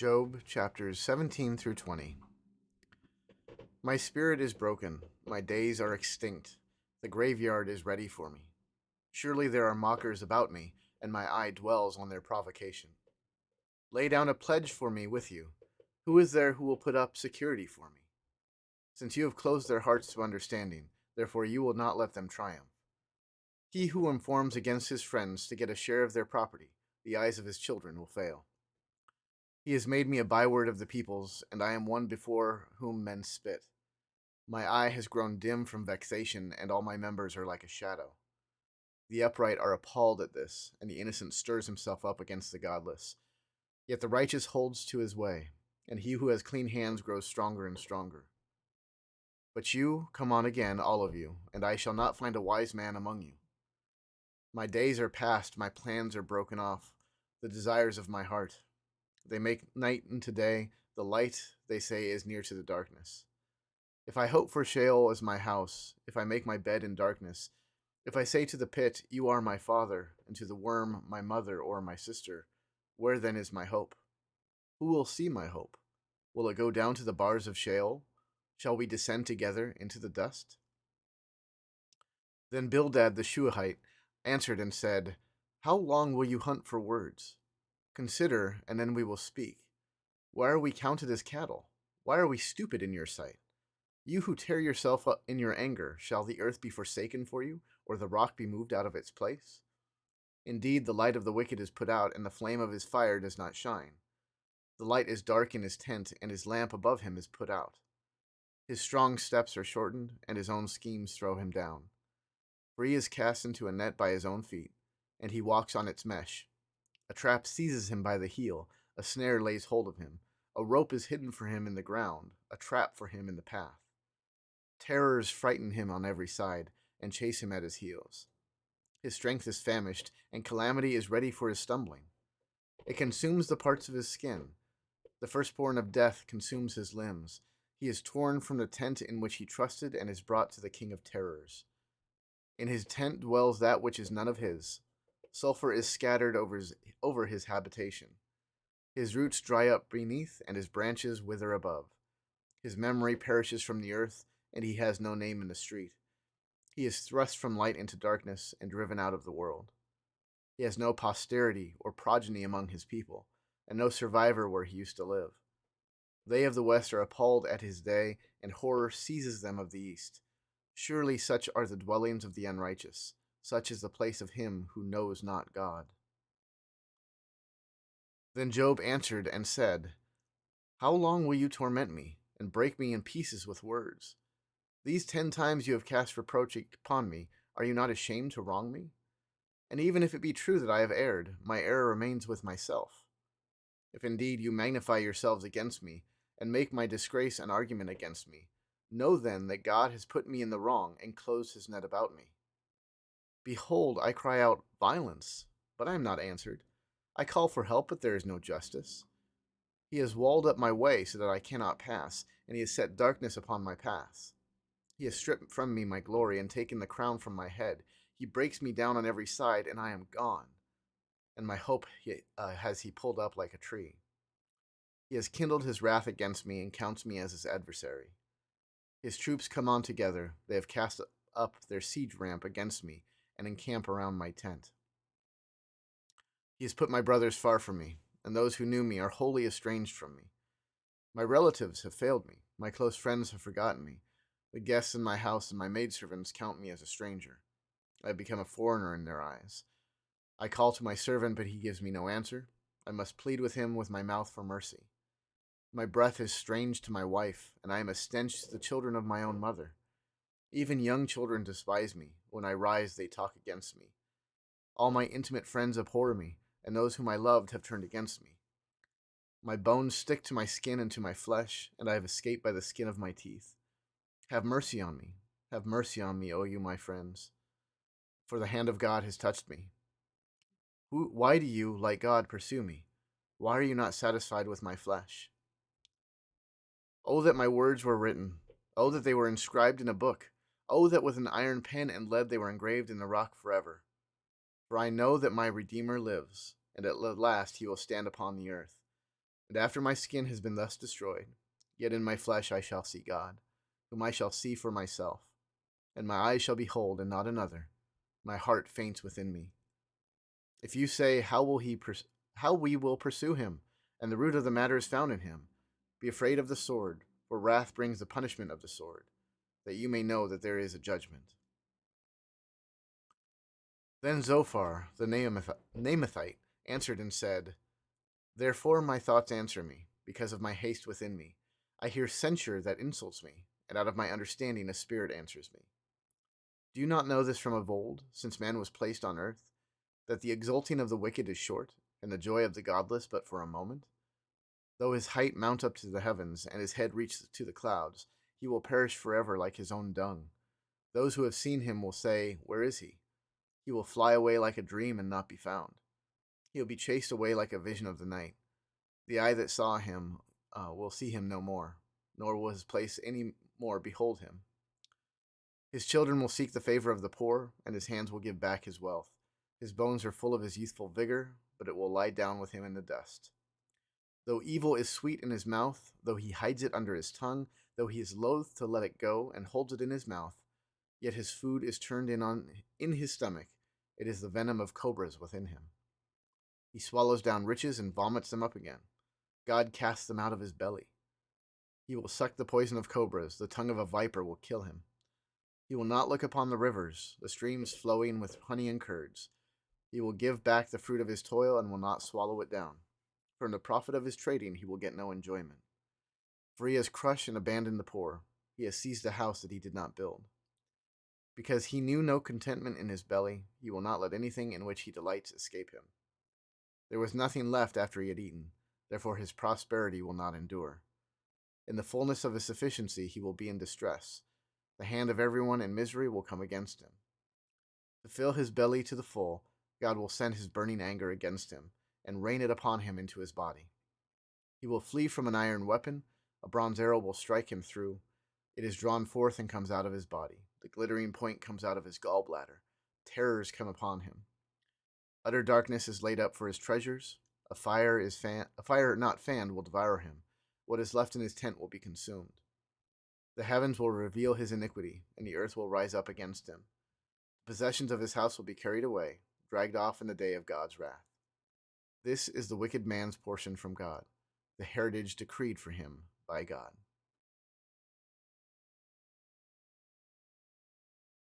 Job chapters 17 through 20. My spirit is broken, my days are extinct, the graveyard is ready for me. Surely there are mockers about me, and my eye dwells on their provocation. Lay down a pledge for me with you. Who is there who will put up security for me? Since you have closed their hearts to understanding, therefore you will not let them triumph. He who informs against his friends to get a share of their property, the eyes of his children will fail. He has made me a byword of the peoples, and I am one before whom men spit. My eye has grown dim from vexation, and all my members are like a shadow. The upright are appalled at this, and the innocent stirs himself up against the godless. Yet the righteous holds to his way, and he who has clean hands grows stronger and stronger. But you, come on again, all of you, and I shall not find a wise man among you. My days are past, my plans are broken off, the desires of my heart. They make night into day, the light, they say, is near to the darkness. If I hope for Sheol as my house, if I make my bed in darkness, if I say to the pit, you are my father, and to the worm, my mother or my sister, where then is my hope? Who will see my hope? Will it go down to the bars of Sheol? Shall we descend together into the dust? Then Bildad the Shuhite answered and said, How long will you hunt for words? Consider, and then we will speak. Why are we counted as cattle? Why are we stupid in your sight? You who tear yourself up in your anger, shall the earth be forsaken for you, or the rock be moved out of its place? Indeed, the light of the wicked is put out, and the flame of his fire does not shine. The light is dark in his tent, and his lamp above him is put out. His strong steps are shortened, and his own schemes throw him down. For he is cast into a net by his own feet, and he walks on its mesh. A trap seizes him by the heel, a snare lays hold of him. A rope is hidden for him in the ground, a trap for him in the path. Terrors frighten him on every side, and chase him at his heels. His strength is famished, and calamity is ready for his stumbling. It consumes the parts of his skin. The firstborn of death consumes his limbs. He is torn from the tent in which he trusted and is brought to the king of terrors. In his tent dwells that which is none of his. Sulfur is scattered over his habitation. His roots dry up beneath, and his branches wither above. His memory perishes from the earth, and he has no name in the street. He is thrust from light into darkness and driven out of the world. He has no posterity or progeny among his people, and no survivor where he used to live. They of the west are appalled at his day, and horror seizes them of the east. Surely such are the dwellings of the unrighteous, such is the place of him who knows not God. Then Job answered and said, How long will you torment me, and break me in pieces with words? These 10 times you have cast reproach upon me, are you not ashamed to wrong me? And even if it be true that I have erred, my error remains with myself. If indeed you magnify yourselves against me, and make my disgrace an argument against me, know then that God has put me in the wrong and closed his net about me. Behold, I cry out, violence, but I am not answered. I call for help, but there is no justice. He has walled up my way so that I cannot pass, and he has set darkness upon my paths. He has stripped from me my glory and taken the crown from my head. He breaks me down on every side, and I am gone. And my hope has he pulled up like a tree. He has kindled his wrath against me and counts me as his adversary. His troops come on together. They have cast up their siege ramp against me and encamp around my tent. He has put my brothers far from me, and those who knew me are wholly estranged from me. My relatives have failed me. My close friends have forgotten me. The guests in my house and my maidservants count me as a stranger. I have become a foreigner in their eyes. I call to my servant, but he gives me no answer. I must plead with him with my mouth for mercy. My breath is strange to my wife, and I am a stench to the children of my own mother. Even young children despise me. When I rise, they talk against me. All my intimate friends abhor me, and those whom I loved have turned against me. My bones stick to my skin and to my flesh, and I have escaped by the skin of my teeth. Have mercy on me. Have mercy on me, O you my friends. For the hand of God has touched me. Why do you, like God, pursue me? Why are you not satisfied with my flesh? Oh, that my words were written. Oh, that they were inscribed in a book. Oh, that with an iron pen and lead they were engraved in the rock forever. For I know that my Redeemer lives, and at last he will stand upon the earth. And after my skin has been thus destroyed, yet in my flesh I shall see God, whom I shall see for myself, and my eyes shall behold, and not another. My heart faints within me. If you say, how we will pursue him, and the root of the matter is found in him, be afraid of the sword, for wrath brings the punishment of the sword, that you may know that there is a judgment. Then Zophar the Naamathite answered and said, Therefore my thoughts answer me, because of my haste within me. I hear censure that insults me, and out of my understanding a spirit answers me. Do you not know this from of old, since man was placed on earth, that the exulting of the wicked is short, and the joy of the godless but for a moment? Though his height mount up to the heavens, and his head reach to the clouds, he will perish forever like his own dung. Those who have seen him will say, Where is he? He will fly away like a dream and not be found. He will be chased away like a vision of the night. The eye that saw him will see him no more, nor will his place any more behold him. His children will seek the favor of the poor, and his hands will give back his wealth. His bones are full of his youthful vigor, but it will lie down with him in the dust. Though evil is sweet in his mouth, though he hides it under his tongue, though he is loath to let it go and holds it in his mouth, yet his food is turned in his stomach. It is the venom of cobras within him. He swallows down riches and vomits them up again. God casts them out of his belly. He will suck the poison of cobras. The tongue of a viper will kill him. He will not look upon the rivers, the streams flowing with honey and curds. He will give back the fruit of his toil and will not swallow it down. From the profit of his trading he will get no enjoyment. For he has crushed and abandoned the poor. He has seized a house that he did not build. Because he knew no contentment in his belly, he will not let anything in which he delights escape him. There was nothing left after he had eaten, therefore his prosperity will not endure. In the fullness of his sufficiency he will be in distress. The hand of everyone in misery will come against him. To fill his belly to the full, God will send his burning anger against him, and rain it upon him into his body. He will flee from an iron weapon, a bronze arrow will strike him through. It is drawn forth and comes out of his body. The glittering point comes out of his gallbladder. Terrors come upon him. Utter darkness is laid up for his treasures. A fire not fanned will devour him. What is left in his tent will be consumed. The heavens will reveal his iniquity, and the earth will rise up against him. The possessions of his house will be carried away, dragged off in the day of God's wrath. This is the wicked man's portion from God, the heritage decreed for him by God.